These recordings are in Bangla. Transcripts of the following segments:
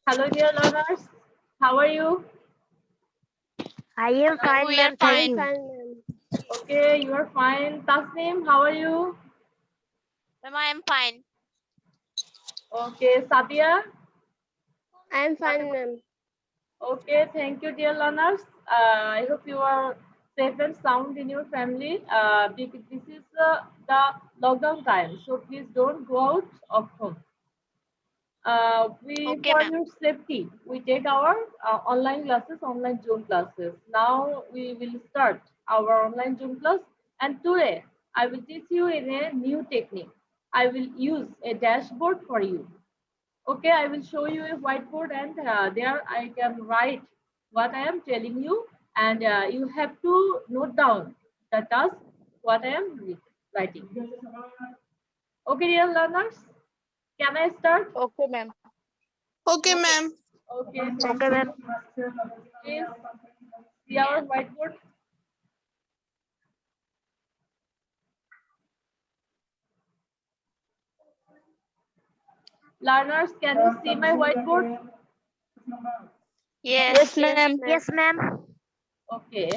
Hello, dear learners. How are you? I am fine, We ma'am. are Thank fine. you. Okay, you are fine. Tasneem, how are you? Ma'am, I am fine. Okay, Sadia. I am fine, ma'am. Okay, thank you, dear learners. I hope you are safe and sound in your family. This is the lockdown time, so please don't go out of home. Okay, For ma'am. your safety, we take our online classes, online Zoom classes. Now we will start our online Zoom class, and today I will teach you in a new technique. I will use a dashboard for you. Okay, I will show you a whiteboard, and there I can write what I am telling you, and you have to note down the task what I am writing. Okay, dear learners, can I start? Okay, ma'am. Okay, ma'am. Okay, Okay, ma'am. please see our whiteboard. Learners, can you see my whiteboard? Yes. Ma'am. Yes, ma'am. Okay.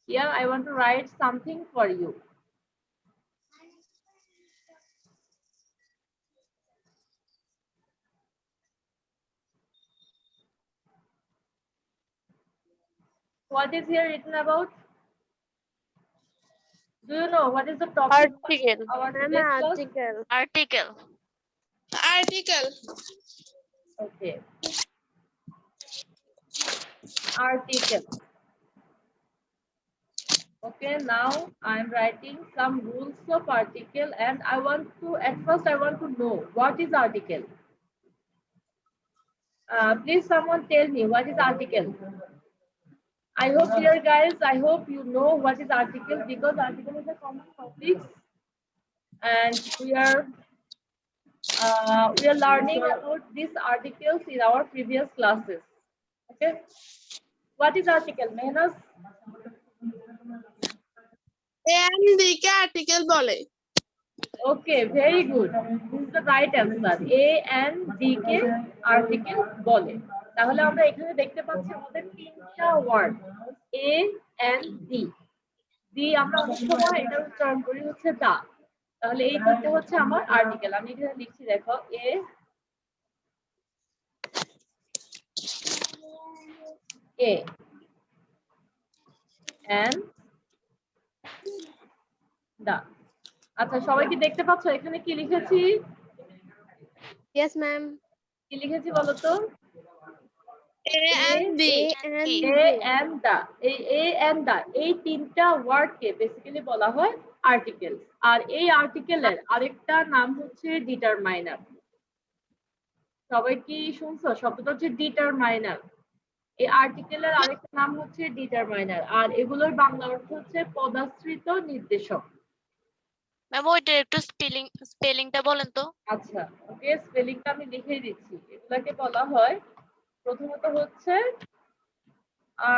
Here I want to write something for you. What is here written about? Do you know what is the topic Article. of our Ma'am, today's class? article. Article. Article. Okay. Article. Okay, now I'm writing some rules of article, and at first I want to know what is article. Please someone tell me what is article. I hope, dear guys, I hope you know what is article, because article is a common topic, and we are learning about these articles in our previous classes. Okay, what is article, Mehnaz? AND के article बोले. Okay, very good. This is the right answer. A and D K article বলে। তাহলে আমরা এখানে দেখতে পাচ্ছি আমাদের তিনটা word, A and D। D আমরা অনেক সময় এটা উচ্চারণ করি হচ্ছে দা। তাহলে এই তিনটা হচ্ছে আমার আর্টিকেল। আমি এখানে লিখছি, দেখো, A and দা। আচ্ছা, সবাই কি দেখতে পাচ্ছ এখানে কি লিখেছি? Yes, ma'am. কি লিখেছি বলো তো? A and D. A and the, এই A and the, এই তিনটা ওয়ার্ডকে বেসিক্যালি বলা হয় আর্টিকেল। আর এই আর্টিকেলের আরেকটা নাম হচ্ছে ডিটারমাইনার। সবাই কি শুনছো? শব্দটা হচ্ছে ডিটারমাইনার। এই আর্টিকেলের আরেকটা নাম হচ্ছে ডিটারমাইনার, আর এগুলোর বাংলা অর্থ হচ্ছে পদাশ্রিত নির্দেশক। ম্যাম, ওইটা একটু স্পেলিংটা বলেন তো। আচ্ছা, ওকে, স্পেলিংটা আমি লিখে দিচ্ছি। এগুলাকে বলা হয়, প্রথমত হচ্ছে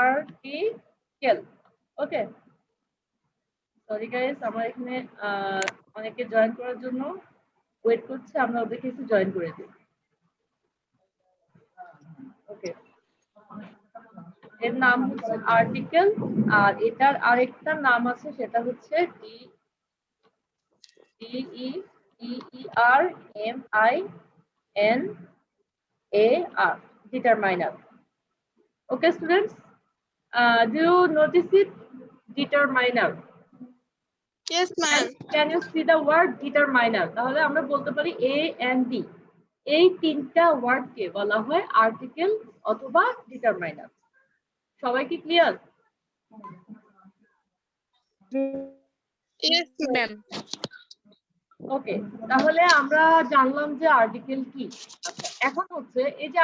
আর্টিকেল। ওকে, সরি গাইস, আমার এখানে অনেকে জয়েন করার জন্য ওয়েট করছে, আমরা ওদেরকে একটু জয়েন করে দিই। ওকে, এর নাম হচ্ছে আর্টিকেল, আর এটার আরেকটা নাম আছে, সেটা হচ্ছে DETERMINAR, determiner. Okay, students, do you notice it? Determiner. Yes, ma'am. Can you see the word determiner? তাহলে আমরা বলতে পারি A and D, এই তিনটা ওয়ার্ডকে বলা হয় আর্টিকেল অথবা ডিটারমাইনার। সবাই কি ক্লিয়ার? Yes, ma'am. ওকে, তাহলে আমরা জানলাম যে আর্টিকেল কি। আচ্ছা, এখন হচ্ছে এই যে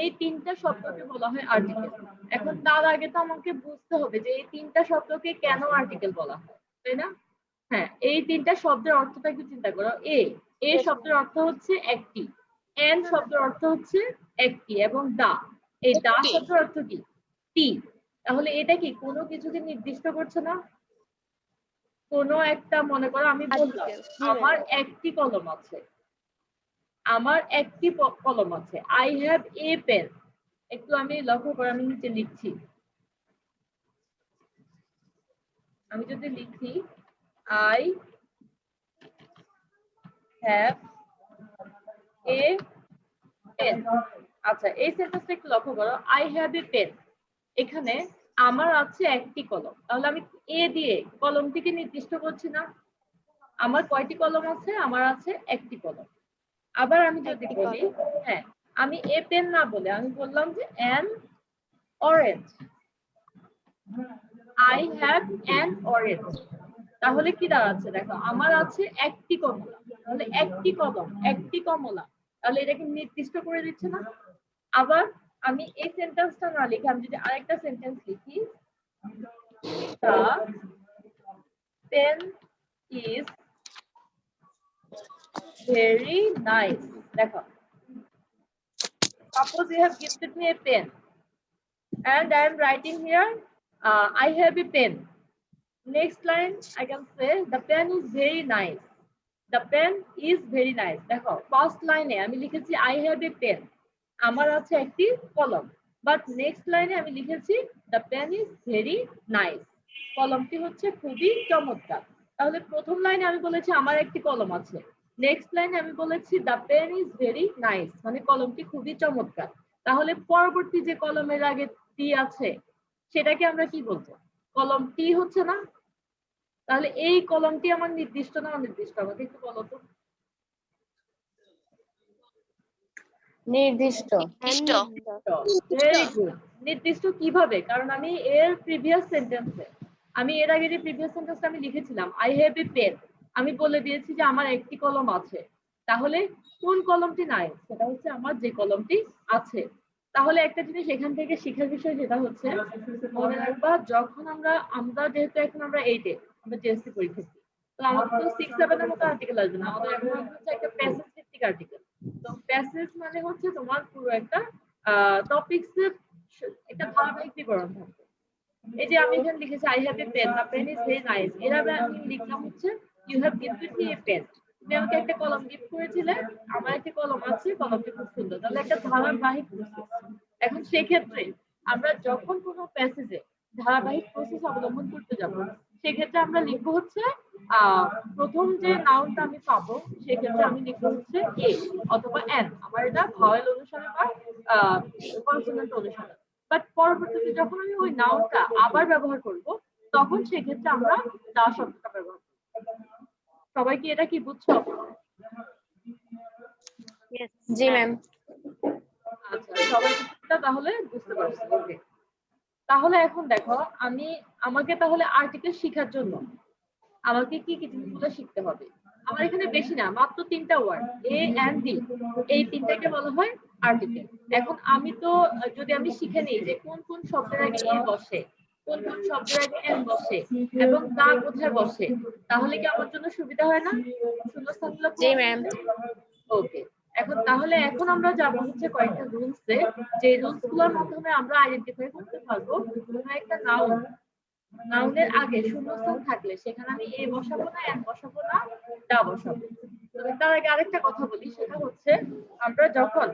এই তিনটা শব্দকে বলা হয় আর্টিকেল। এখন তার আগে তো আমাকে বুঝতে হবে যে এই তিনটা শব্দকে কেন আর্টিকেল বলা হয়, তাই না? হ্যাঁ, এই তিনটা শব্দের অর্থটা একটু চিন্তা করো। এ শব্দের অর্থ হচ্ছে একটি, এন শব্দের অর্থ হচ্ছে একটি, এবং দা, এই দা শব্দের অর্থ কি? টি। তাহলে এটা কি কোনো কিছুকে নির্দিষ্ট করছে না? কোনো একটা, মনে করো আমি বললাম আমার একটি কলম আছে, আমার একটি কলম আছে। I have a pen. একটু আমি লক্ষ্য করে আমি নিচে লিখছি। আমি যদি লিখি I have a pen. আচ্ছা, এই সেন্টেন্সটা একটু লক্ষ্য করো। I have a pen. এখানে আমার আছে একটি কলম। তাহলে আমি এ দিয়ে কলমটিকে নির্দিষ্ট করছি না। আমার কয়টি কলম আছে? আমার আছে একটি কলম। আবার আমি যদি বলি, হ্যাঁ, আমি এ পেন না বলে আমি বললাম যে an orange. I have an orange. তাহলে কি দাঁড়াচ্ছে দেখো, আমার আছে একটি কমলা। তাহলে একটি কলম, একটি কমলা। তাহলে এটাকে নির্দিষ্ট করে দিচ্ছে না? আবার আমি এই সেন্টেন্সটা না লিখে আমি যদি আরেকটা সেন্টেন্স লিখি, the pen is very nice. দেখো, suppose you have gifted me a pen and I am writing here I have a pen. Next line I can say the pen is very nice. The pen is very nice. দেখো, ফার্স্ট লাইনে আমি লিখেছি I have a pen, আমার আছে একটি কলম, বাট নেক্সট লাইনে আমি লিখেছি the pen is very nice, কলমটি হচ্ছে খুবই চমৎকার। তাহলে প্রথম লাইনে আমি বলেছি আমার একটি কলম আছে, নেক্সট লাইনে আমি বলেছি the pen is very nice, মানে কলমটি খুবই চমৎকার। তাহলে পরবর্তী যে কলমের আগে টি আছে সেটাকে আমরা কি বলবো? কলমটি হচ্ছে না? তাহলে এই কলমটি আমার নির্দিষ্ট না অনির্দিষ্ট? আমাকে একটু বলো তো। নির্দিষ্ট। Very good. নির্দিষ্ট কিভাবে? কারণ আমি এর প্রিভিয়াস সেন্টেন্সে, আমি এর আগে যে প্রিভিয়াস সেন্টেন্সটা আমি লিখেছিলাম আই হ্যাভ এ পেন, আমি বলে দিয়েছি যে আমার একটি কলম আছে। তাহলে কোন কলমটি নাই? সেটা হচ্ছে আমার যে কলমটি আছে। তাহলে একটা জিনিস এখান থেকে শেখার বিষয় যেটা হচ্ছে, মনে রাখবা যখন আমরা যেহেতু এখন আমরা 8 এ আমরা জেএসসি পরীক্ষা দিই, তো আমাদের তো 6 7 এর মতো আর্টিকেল আসবে না, আমাদের এখন হচ্ছে একটা প্যাসেজ ভিত্তিক আর্টিকেল। তো প্যাসেজ মানে হচ্ছে তোমার পুরো একটা টপিকস এর একটা ধারাবাহিক বিবরণ থাকবে। এই যে আমি এখানে লিখেছি I have a pen, the pen is very nice, এর আগে আমি লিখলাম হচ্ছে you have gifted me a pen, তুমি আমাকে একটা কলম গিফট করেছিলে, আমার একটা কলম আছে, কলমটি খুব সুন্দর। তাহলে একটা ধারাবাহিক প্রসেস। এখন সেক্ষেত্রে আমরা যখন কোনো প্যাসেজে ধারাবাহিক প্রসেস অবলম্বন করতে যাব, সেক্ষেত্রে আমরা লিখবো হচ্ছে প্রথম যে নাউনটা আমি পাবো সেক্ষেত্রে আমি লিখবো হচ্ছে এ অথবা এন, আমার এটা ভাওয়েল অনুসারে বা কনসোনেন্ট অনুসারে। বাট পরবর্তীতে যখন আমি ওই নাউনটা আবার ব্যবহার করব, তখন সেক্ষেত্রে আমরা দা শব্দটা ব্যবহার করব। সবাই কি এটা কি বুঝছো? জি ম্যাম। আচ্ছা, সবাই এটা তাহলে বুঝতে পারছো? ওকে, তাহলে এখন দেখো আমাকে তাহলে আর্টিকেল শেখার জন্য আমাকে কি কি জিনিসগুলো শিখতে হবে? আমার এখানে বেশি না, মাত্র 3টা ওয়ার্ড, এ এন্ড ডি, এই 3টাকে বলা হয় আর্টিকেল। এখন আমি তো যদি আমি শিখে নিই যে কোন কোন শব্দের আগে এ বসে, কোন কোন শব্দের আগে এন বসে এবং দা কোথায় বসে, তাহলে কি আমার জন্য সুবিধা হয় না? শূন্যস্থানগুলো জি ম্যাম। ওকে, এখন আমরা যাবো হচ্ছে কয়েকটা রুলসে, যে রুলসগুলোর মাধ্যমে আমরা আইডেন্টিফাই করতে পারবো কোনো একটা নাউনের আগে শূন্যস্থান থাকলে সেখানে আমি এ বসাবো না, এন বসাবো না, দা বসাবো। তবে তার আগে আরেকটা কথা বলি, সেটা হচ্ছে আমরা যখন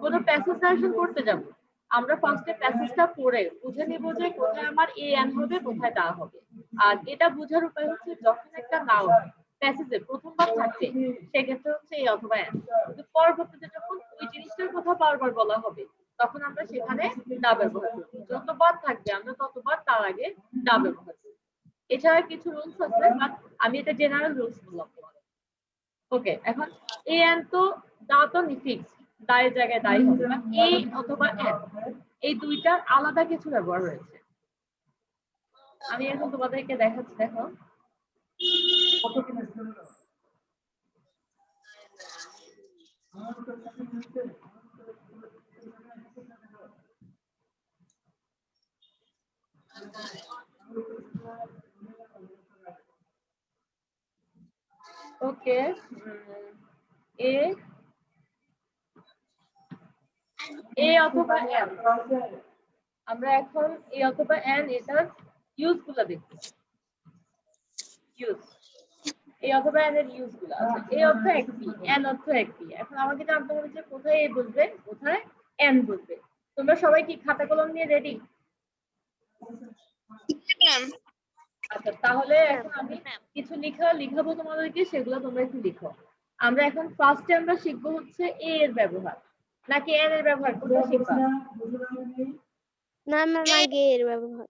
কোনো প্যাসেজ নারেশন করতে যাব, আমরা ফার্স্টে প্যাসেজটা পড়ে বুঝে নিব যে কোথায় আমার এ এন হবে, কোথায় দা হবে। আর এটা বোঝার উপায় হচ্ছে যখন একটা নাউন প্যাসেজে প্রথমবার থাকবে সেক্ষেত্রে হচ্ছে এ অথবা এন, কিন্তু পরবর্তীতে যখন ওই জিনিসটার কথা বারবার বলা হবে তখন আমরা সেখানে দা ব্যবহার করব। যতবার থাকবে আমরা ততবার তার আগে দা ব্যবহার করব। এছাড়া কিছু রুলস আছে, বাট আমি এটা জেনারেল রুলস বললাম। ওকে, এখন এ এন তো দা তো ফিক্স, দায়ের জায়গায় দায়ী হবে, এ অথবা এন এই দুইটার আলাদা কিছু ব্যবহার রয়েছে। আমি এখন তোমাদেরকে দেখাচ্ছি, দেখো। ওকে, এ অথবা এন, আমরা এখন এ অথবা এন এটার ইউজ গুলো দেখব। ইউজ, এই অথবা এন এর ইউজ গুলো আছে। এ অর্থ একটি, এন অর্থ একটি। এখন আমাকে জানতে হবে যে কোথায় এ বসবে, কোথায় এন বসবে। তোমরা সবাই কি খাতা কলম নিয়ে রেডি? ম্যাম। আচ্ছা, তাহলে এখন আমি কিছু লিখাবো তোমাদেরকে, সেগুলো তোমরা একটু লিখো। আমরা এখন ফার্স্টে আমরা শিখবো হচ্ছে এ এর ব্যবহার, নাকি এন এর ব্যবহার কোনটা শিখবা? না ম্যাম, আগে এর ব্যবহার।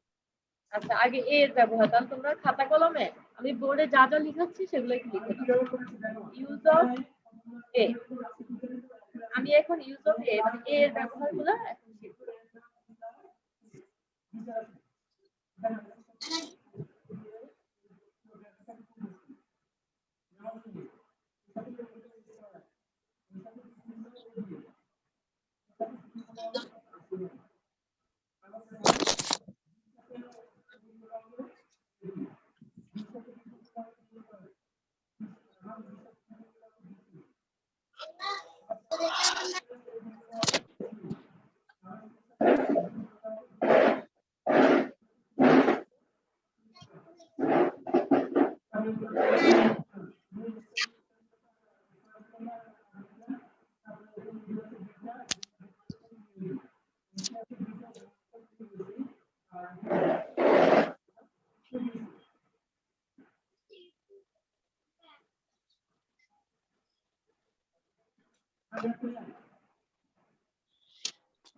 আচ্ছা, আগে এ এর ব্যবহার। তাহলে তোমরা খাতা কলমে আমি বোর্ডে যা যা লিখাচ্ছি সেগুলো একটু লিখে নাও। ইউজ অফ এ। আমি এখন ইউজ অফ এ মানে এ এর ব্যবহারগুলো এখন শিখবো।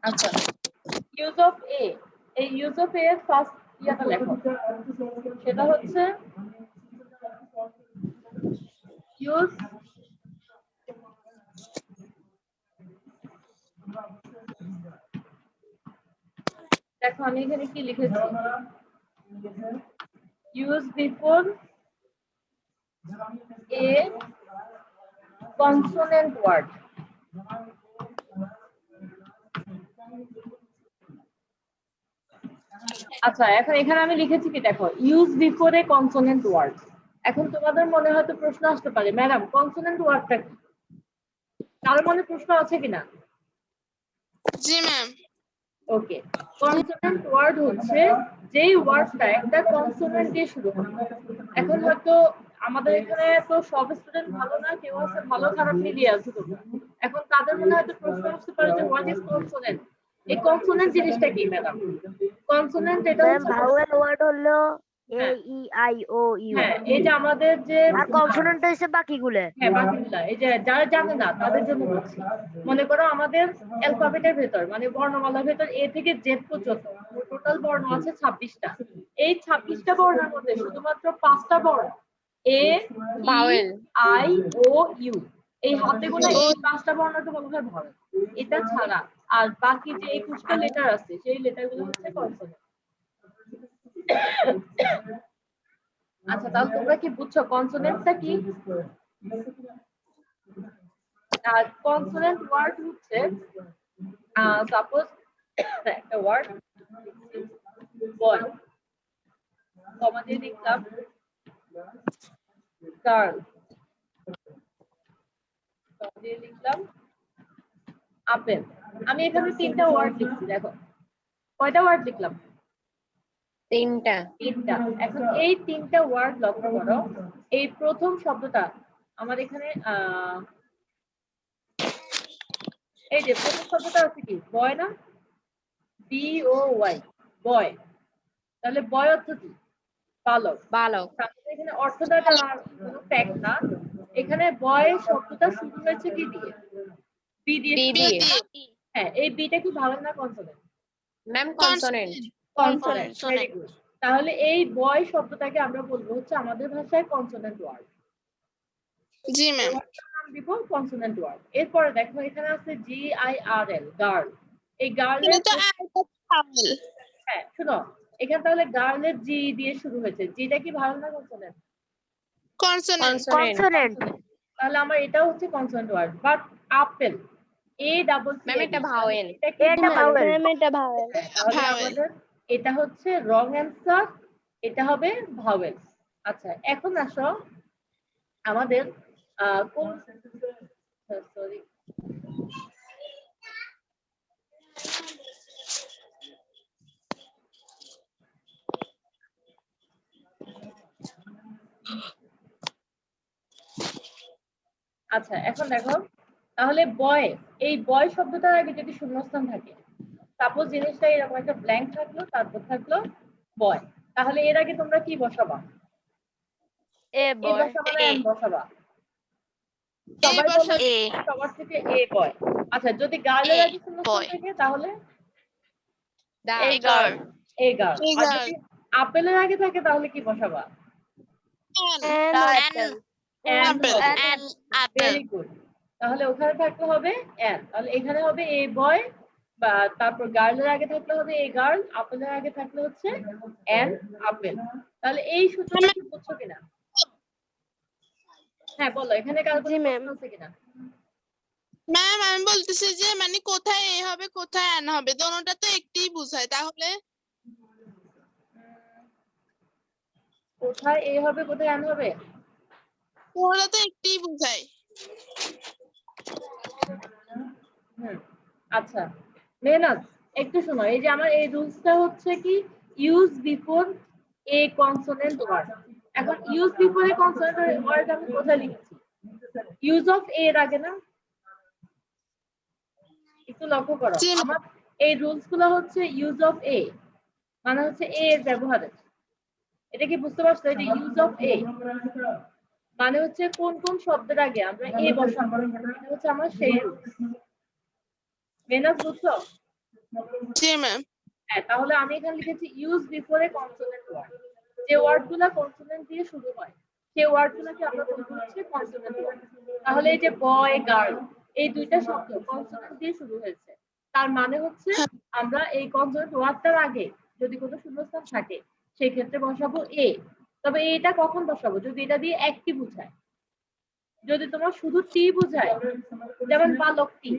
আচ্ছা, ইউজ অফ এ। এই ইউজ অফ এ এর ফার্স্ট ইয়াটা লেখো। সেটা হচ্ছে ইউজ দেখো আমি এখানে কি লিখেছি, use before a consonant word. আচ্ছা, এখন এখানে আমি লিখেছি কি দেখো, use before a consonant word. এখন তোমাদের মনে হয়তো প্রশ্ন আসতে পারে, ম্যাডাম কনসোনেন্ট ওয়ার্ডটা কি? কারো মনে প্রশ্ন আছে কিনা? জি ম্যাম। ওকে, কনসোনেন্ট ওয়ার্ড হচ্ছে যেই ওয়ার্ডটা একটা কনসোনেন্ট দিয়ে শুরু হয়। এখন হয়তো আমাদের এখানে তো সব স্টুডেন্ট ভালো না, কেউ আছে ভালো খারাপ মিলিয়ে আছে তোমরা। এখন তাদের মনে হয়তো প্রশ্ন আসতে পারে যে হোয়াট ইজ কনসোনেন্ট। এই কনসোনেন্ট জিনিসটা কি ম্যাডাম? কনসোনেন্ট এটা ম্যাম, হচ্ছে ভাওয়েল ওয়ার্ড হলো এ হ্যাঁ ই আই ও ইউ, হ্যাঁ, এই যে আমাদের যে আর কনসোনেন্ট হচ্ছে বাকিগুলো। হ্যাঁ বাকিগুলা, এই যে যারা জানে না তাদের জন্য বলছি। মনে করো আমাদের অ্যালফাবেটের ভেতর মানে বর্ণমালার ভেতর এ থেকে জেড পর্যন্ত টোটাল বর্ণ আছে 26টা। এই 26টা বর্ণের মধ্যে শুধুমাত্র 5টা বর্ণ এ, Vowel. আই, ও, ইউ, এই হাতে গোনা এই 5টা বর্ণকে বলা হয় ভাওয়েল। এটা ছাড়া আর বাকি যে 21টা লেটার আছে সেই লেটারগুলো হচ্ছে কনসোনেন্ট। আচ্ছা, তাহলে তোমরা কি বুঝছো কনসোনেন্টটা কি? আর কনসোনেন্ট ওয়ার্ড হচ্ছে সাপোজ একটা ওয়ার্ড বয়, কমা দিয়ে লিখলাম গার্ল, কমা দিয়ে লিখলাম আপেল। আমি এখানে 3টা ওয়ার্ড লিখছি, দেখো কয়টা ওয়ার্ড লিখলাম? 3টা। 3টা। এখন এই 3টা ওয়ার্ড লক্ষ্য করো, এই প্রথম শব্দটা আমার এখানে এই যে প্রথম শব্দটা আছে কি বয় না, বি ও ওয়াই, বয়। তাহলে বয় অর্থ কি? বালক। বালক। তাহলে এখানে অর্থটা জানার কোনো ফ্যাক্ট না। এখানে বয় শব্দটা শুরু হয়েছে কি দিয়ে? বি দিয়ে বি শুরু দিয়ে। হয়েছে। হ্যাঁ, এই বিটা কি ভাওয়েল না consonant? Ma'am consonant. Consonant. Very good. তাহলে এই বয় শব্দটাকে আমরা বলবো হচ্ছে আমাদের ভাষায় কনসোনেন্ট ওয়ার্ড। জি ম্যাম। নাম দিব কনসোনেন্ট ওয়ার্ড। এরপরে দেখো এখানে আছে G I R L, girl. এই এটা গার্লের তো ভাওয়েল। হ্যাঁ শুনো, এখানে তাহলে গার্লের জি দিয়ে শুরু হয়েছে, জিটা কি ভাওয়েল না কনসোনেন্ট? কনসোনেন্ট। কনসোনেন্ট। তাহলে আমার এটাও হচ্ছে consonant word. But apple, A double ma'am এটা ভাওয়েল। এটা ভাওয়েল। এটা ভাওয়েল। তাহলে ভাওয়েল। আমাদের এটা হচ্ছে রং অ্যান্সার, এটা হবে ভাওয়েল। আচ্ছা, এখন আসো আমাদের কোন সরি আচ্ছা এখন দেখো তাহলে বয়, এই বয় শব্দটার আগে যদি শূন্যস্থান থাকে, সাপোজ জিনিসটা এরকম একটা ব্ল্যাঙ্ক থাকলো, তারপর থাকলো বয়, তাহলে এর আগে তোমরা কি বসাবা? এ এ বয় বসাবা না এ। এন বসাবা? এ সবাই বলো বসাবো। এ সবার থেকে এ বয়। আচ্ছা যদি গার্লের এ আগে শূন্যস্থান বয় থাকে তাহলে girl a girl, a girl. A আর গার্ল। যদি আপেলের আগে থাকে তাহলে কি বসাবা? An N an an Apple. হবে। An apple very good. তাহলে ওখানে থাকতে হবে অ্যান, তাহলে এখানে হবে এ বয়, বা তারপর গার্লের আগে থাকলে হবে এ গার্ল, আপেলের আগে থাকলে হচ্ছে অ্যান আপেল। তাহলে এই সূত্রটা কি বুঝছো কিনা? হ্যাঁ বলো, এখানে কারো কোনো জি, ম্যাম। প্রশ্ন আছে কিনা? ম্যাম আমি বলতেছি যে মানে কোথায় এ হবে কোথায় অ্যান হবে, দোনোটা তো একটিই বোঝায়, তাহলে কোথায় এ হবে কোথায় অ্যান হবে? দোনোটা তো একটিই বোঝায়। হুম আচ্ছা মেহনাত একটু শোনো, এই যে আমার এই রুলসটা হচ্ছে কি use before a consonant word. এখন use before a consonant word আমি কোথায় লিখেছি? ইউজ অফ এ এর আগে না? একটু লক্ষ্য করো, জি, আমার এই রুলস গুলো হচ্ছে ইউজ অফ এ, মানে হচ্ছে এ এর ব্যবহারে। এটা কি বুঝতে পারছো? এটা ইউজ অফ এ মানে হচ্ছে কোন কোন শব্দের আগে আমরা এ বসাবো, এটা হচ্ছে আমার সেই রুলস। মেহনাত বুঝছো? জি ম্যাম। হ্যাঁ তাহলে আমি এখানে লিখেছি use before a consonant word. যে ওয়ার্ডগুলো কনসোনেন্ট দিয়ে শুরু হয় সেই ওয়ার্ডগুলোকে আমরা বলবো হচ্ছে কনসোনেন্ট ওয়ার্ড। তাহলে এই যে বয় গার্ল এই দুইটা শব্দ কনসোনেন্ট দিয়ে শুরু হয়েছে, তার মানে হচ্ছে আমরা এই কনসোনেন্ট ওয়ার্ডটার আগে যদি কোনো শূন্যস্থান থাকে সেই ক্ষেত্রে বসাবো এ। তবে এটা কখন বসাবো? যদি এটা দিয়ে একটি বোঝায়। যদি তোমার শুধু টি বোঝায়, যেমন বালকটি,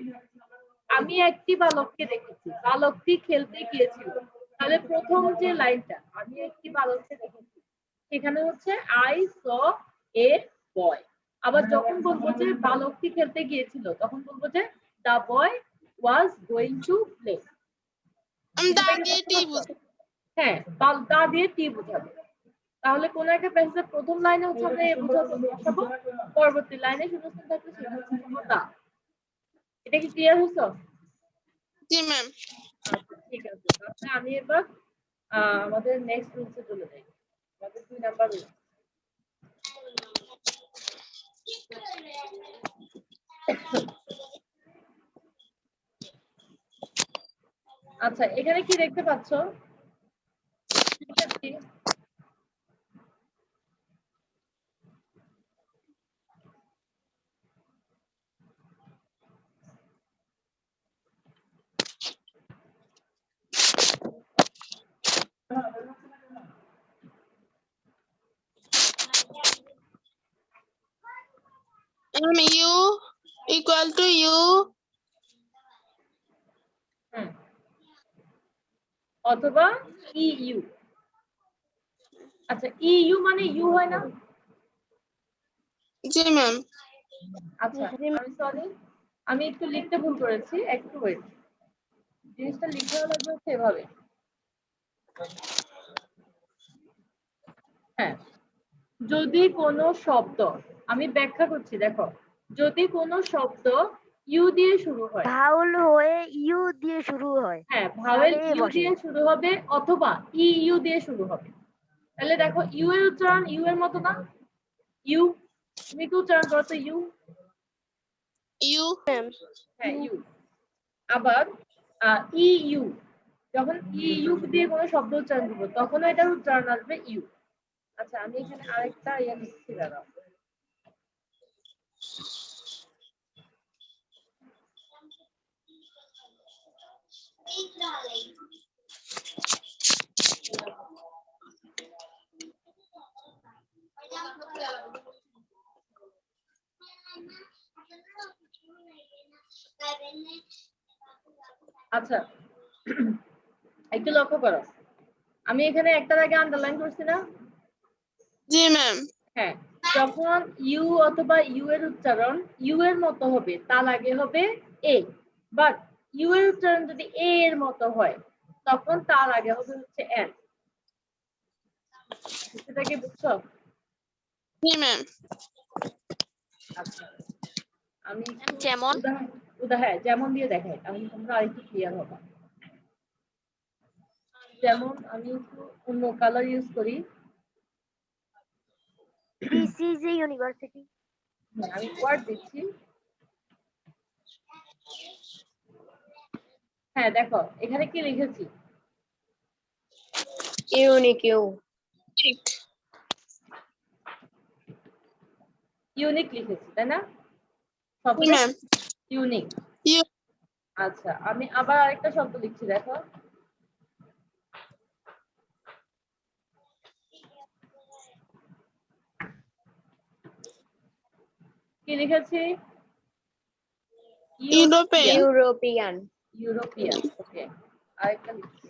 আমি একটি বালককে দেখেছি, বালকটি খেলতে গিয়েছিল, তাহলে প্রথম যে লাইনটা আমি একটি বালককে দেখেছি সেখানে হচ্ছে আই স এ বয়। আবার যখন বলবো যে বালকটি খেলতে গিয়েছিল তখন বলবো যে দা বয় ওয়াজ গোয়িং টু প্লে। আমি দা দিয়ে টি বুঝি। হ্যাঁ দা দিয়ে টি বোঝাবে। তাহলে কোন একটা প্যাসেজের প্রথম লাইনে হচ্ছে আমরা এ বসাবো, পরবর্তী লাইনে শূন্যস্থান থাকলে সেটা হচ্ছে দা। এটা কি ক্লিয়ার হয়েছে? জি ম্যাম। আচ্ছা ঠিক আছে, তাহলে আমি এবার আমাদের নেক্সট রুলসে চলে যাই। আমাদের 2 নাম্বার রুল। আচ্ছা এখানে কি দেখতে পাচ্ছ? শিক্ষার্থী ইউ ইকুয়াল টু ইউ অথবা ইউ। আচ্ছা ইউ মানে ইউ হয় না? জি ম্যাম। আচ্ছা আমি সরি, আমি একটু লিখতে ভুল করেছি, একটু ওয়েট। জিনিসটা লিখতে লাগবে হচ্ছে এভাবে। হ্যাঁ যদি কোনো শব্দ, আমি ব্যাখ্যা করছি দেখো, যদি কোনো শব্দ ইউ দিয়ে শুরু হয়, ভাউল হয়ে ইউ দিয়ে শুরু হয়, হ্যাঁ ভাওয়েল তাহলে এ ইউ বসে। দিয়ে শুরু হবে অথবা ইউ দিয়ে শুরু হবে। তাহলে দেখো ইউ এর উচ্চারণ ইউ এর মতো না? ইউ, তুমি কি উচ্চারণ করো তো ইউ? ইউ হ্যাঁ ইউ। আবার ইউ, যখন ইউ দিয়ে কোনো শব্দ উচ্চারণ করবো তখন এটার উচ্চারণ আসবে ইউ। আচ্ছা আমি এখানে আরেকটা ইয়ে লিখছি, দাঁড়াও। আচ্ছা একটু লক্ষ্য করো, আমি এখানে একটার আগে আন্ডারলাইন করছি না? জি ম্যাম। হ্যাঁ যখন ইউ অথবা ইউ এর উচ্চারণ ইউ এর মতো হবে তার আগে হবে এ, বাট ইউ এর উচ্চারণ যদি এ এর মতো হয় তখন তার আগে হবে হচ্ছে এন। সেটা কি বুঝছো? জি ম্যাম। আচ্ছা আমি যেমন হ্যাঁ যেমন দিয়ে দেখাই তাহলে তোমরা আরেকটু ক্লিয়ার হবে। যেমন আমি একটু অন্য কালার ইউজ করি। This is a university. আমি ওয়ার্ড দিচ্ছি। হ্যাঁ দেখো এখানে কি লিখেছি? Unique. ইউনিক লিখেছি তাই না? শব্দ ম্যাম ইউনিক। আচ্ছা আমি আবার আরেকটা শব্দ লিখছি দেখো। কি লিখেছি? European. ইউরোপিয়ান। ওকে আরেকটা লিখছি।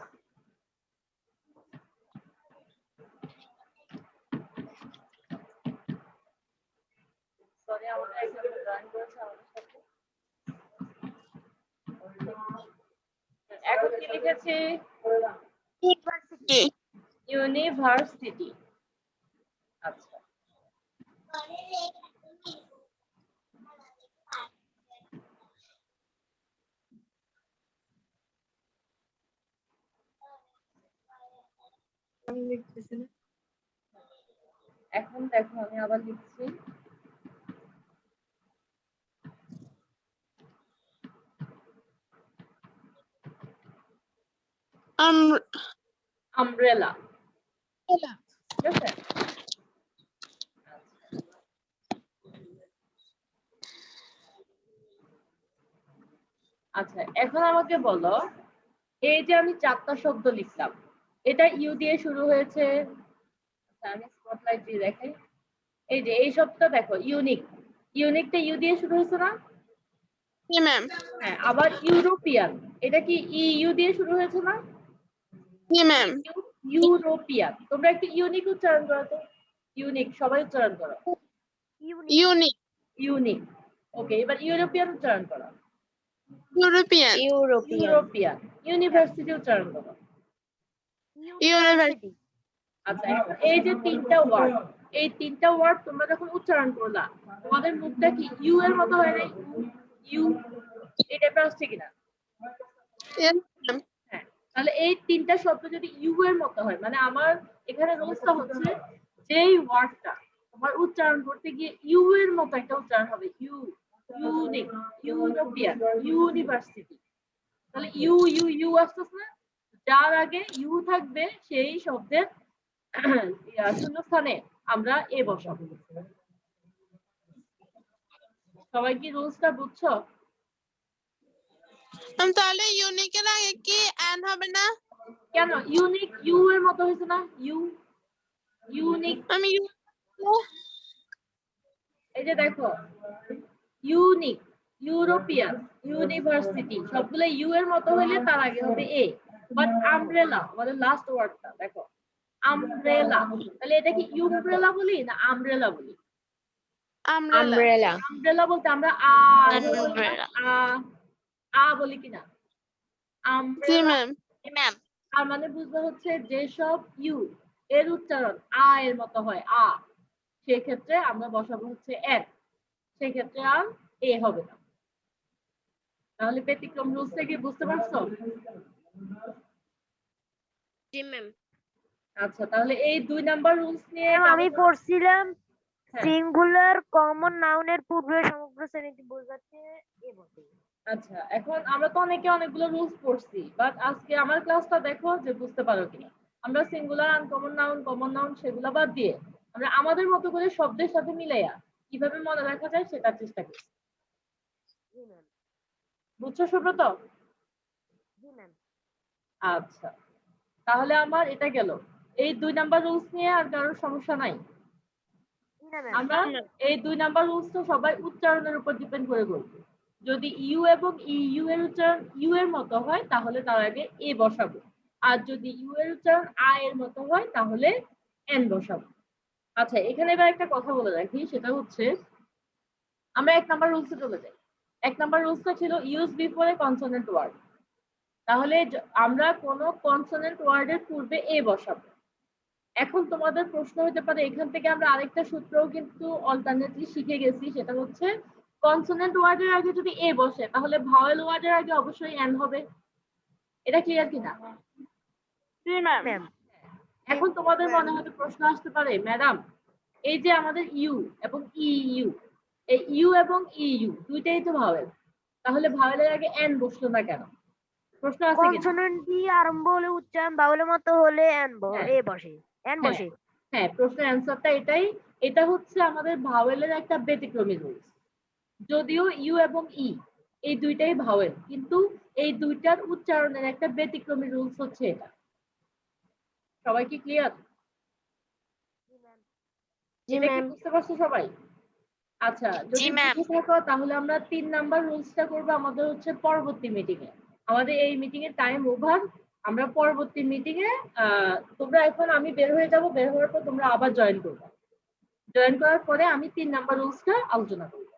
সরি আমাদের একজন ড্রয়িং করেছে আমাদের সাথে। এখন কি লিখেছি? University. ইউনিভার্সিটি। আচ্ছা এখন দেখো আমি আবার লিখছি। আমব্রেলা। ঠিক আছে? আচ্ছা এখন আমাকে বলো এই যে আমি 4টা শব্দ লিখলাম এটা ইউ দিয়ে শুরু হয়েছে। আচ্ছা আমি স্পটলাইট দিয়ে দেখাই। এই যে এই শব্দটা দেখো ইউনিক। ইউনিকটা ইউ দিয়ে শুরু হয়েছে না? ম্যাম হ্যাঁ আবার ইউরোপিয়ান এটা কি ইউ দিয়ে শুরু হয়েছে না? Ma'am European. তোমরা একটু ইউনিক উচ্চারণ করো তো। ইউনিক সবাই উচ্চারণ করো। Unique unique. ওকে এবার ইউরোপিয়ান উচ্চারণ করো। European European. ইউনিভার্সিটি উচ্চারণ করো। ইউনিভার্সিটি আচ্ছা এখন এই যে 3টা ওয়ার্ড এই 3টা ওয়ার্ড তোমরা যখন উচ্চারণ করলা তোমাদের মুখটা কি ইউ এর মতো হয় না? ইউ এই টাইপের আসছে কিনা? হ্যাঁ তাহলে এই 3টা শব্দ যদি ইউ এর মতো হয় মানে আমার এখানে রুলসটা হচ্ছে যেই ওয়ার্ডটা তোমার উচ্চারণ করতে গিয়ে ইউ এর মতো একটা উচ্চারণ হবে ইউ ইউনিক ইউরোপিয়ান ইউনিভার্সিটি। তাহলে ইউ ইউ ইউ আসতেছে না? যার আগে ইউ থাকবে সেই শব্দের শূন্যস্থানে আমরা এ বসাবো। সবাই কি রুলসটা বুঝছো? তাহলে ইউনিকের আগে কি অ্যান হবে না? কেন? ইউনিক ইউ এর মতো হয়েছে না? U unique. আমি এই যে দেখো ইউনিক ইউরোপিয়ান ইউনিভার্সিটি সবগুলো ইউ এর মতো হলে তার আগে হবে এ। বাট আমব্রেলা আমাদের লাস্ট ওয়ার্ডটা দেখো আমব্রেলা। তাহলে এটা কি ইউমব্রেলা বলি না আমব্রেলা বলি? Umbrella. আমব্রেলা বলতে আমরা আ বলি না? আ বলি কিনা? আমব্রেলা ম্যাম আর মানে বুঝতে হচ্ছে যেসব ইউ এর উচ্চারণ আ এর মতো হয় আ সেক্ষেত্রে আমরা বসাবো হচ্ছে এর। সেক্ষেত্রে আর এ হবে না। তাহলে ব্যতিক্রম রুলস থেকে বুঝতে পারছো? জি ম্যাম। আচ্ছা তাহলে এই 2 নাম্বার রুলস নিয়ে আমি পড়ছিলাম হ্যাঁ। সিঙ্গুলার কমন নাউনের পূর্বে সমগ্র শ্রেণীটি বোঝাতে এ বটে। আচ্ছা এখন আমরা তো অনেকগুলো রুলস পড়ছি বাট আজকে আমার ক্লাসটা দেখো যে বুঝতে পারো কিনা। আমরা singular uncommon noun common noun সেগুলো বাদ দিয়ে আমরা আমাদের মতো করে শব্দের সাথে মিলাইয়া কিভাবে মনে রাখা যায় সেটার চেষ্টা করি। জি ম্যাম। বুঝছো সুব্রত? জি ম্যাম। আচ্ছা তাহলে আমার এটা গেল। এই 2 নাম্বার রুলস নিয়ে আর কারোর সমস্যা নাই? আমরা এই 2 নাম্বার রুলস তো সবাই উচ্চারণের উপর ডিপেন্ড করে করব। যদি ইউ এবং ইউ এর উচ্চারণ ইউ এর মতো হয় তাহলে তার আগে এ বসাবো। আর যদি ইউ এর উচ্চারণ আ এর মতো হয় তাহলে এন বসাবো। আচ্ছা এখানে এবার একটা কথা বলে রাখি সেটা হচ্ছে আমরা 1 নাম্বার রুলসে চলে যাই। 1 নাম্বার রুলসটা ছিল use before a consonant word. তাহলে আমরা কোনো কনসোনেন্ট ওয়ার্ডের পূর্বে এ বসাবো। এখন তোমাদের প্রশ্ন হতে পারে এখান থেকে আমরা আরেকটা সূত্রও কিন্তু অল্টারনেটলি শিখে গেছি সেটা হচ্ছে কনসোনেন্ট ওয়ার্ডের আগে যদি এ বসে তাহলে ভাওয়েল ওয়ার্ডের আগে অবশ্যই এন হবে। এটা ক্লিয়ার কিনা? জি ম্যাম। ম্যাম এখন তোমাদের মনে হয়তো প্রশ্ন আসতে পারে, ম্যাডাম এই যে আমাদের ইউ এবং ইউ, এই ইউ এবং ইউ দুইটাই তো ভাওয়েল, তাহলে ভাওয়েলের আগে এন বসলো না কেন? প্রশ্ন আছে কিনা? কনসোনেন্ট দিয়ে আরম্ভ হলে উচ্চারণ বাউলের মতো হলে হ্যাঁ। এ বসে এন হ্যাঁ। বসে। হ্যাঁ, প্রশ্নের অ্যান্সারটা এটাই। এটা হচ্ছে আমাদের ভাওয়েলের একটা ব্যতিক্রমী রুলস। যদিও ইউ এবং ই এই দুইটাই ভাওয়েল, কিন্তু এই দুইটার উচ্চারণের একটা ব্যতিক্রমী রুলস হচ্ছে এটা। সবাই কি ক্লিয়ার? জি এটা কি ম্যাম। বুঝতে পারছো সবাই? আচ্ছা, যদি জি, ma'am. বুঝে থাকো তাহলে আমরা 3 নাম্বার রুলসটা করবো আমাদের হচ্ছে পরবর্তী মিটিং এ। আমাদের এই মিটিং এর টাইম ওভার। আমরা পরবর্তী মিটিং এ তোমরা এখন, আমি বের হয়ে যাব, বের হওয়ার পর তোমরা আবার জয়েন করবে। জয়েন করার পরে আমি 3 নাম্বার রুলসটা আলোচনা করব।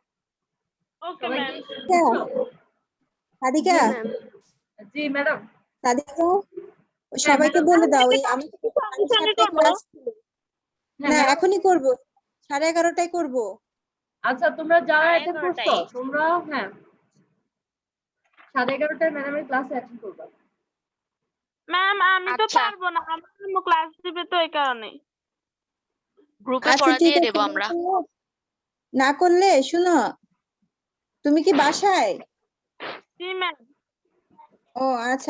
ওকে সবাই ম্যাম। কি বুঝছো? সাদিকা, জি ম্যাডাম। সাদিকা সবাইকে বলে দাও এই আমি ক্লাস না হ্যাঁ, এখনই করব 11:30টায় করব। আচ্ছা তোমরা যারা সাড়ে অ্যাটেন্ড করছো 11টায়। তোমরা, হ্যাঁ 11:30টায় ম্যাডামের ক্লাসে অ্যাটেন্ড করবে। ম্যাম আমি তো আচ্ছা। পারবো না, আমার জন্য ক্লাস দিবে তো এই কারণে। গ্রুপে আচ্ছা পড়া ঠিক দিয়ে আছে, দেবো আমরা। না করলে শুনো, তুমি কি বাসায়? জি ম্যাম। ও আচ্ছা।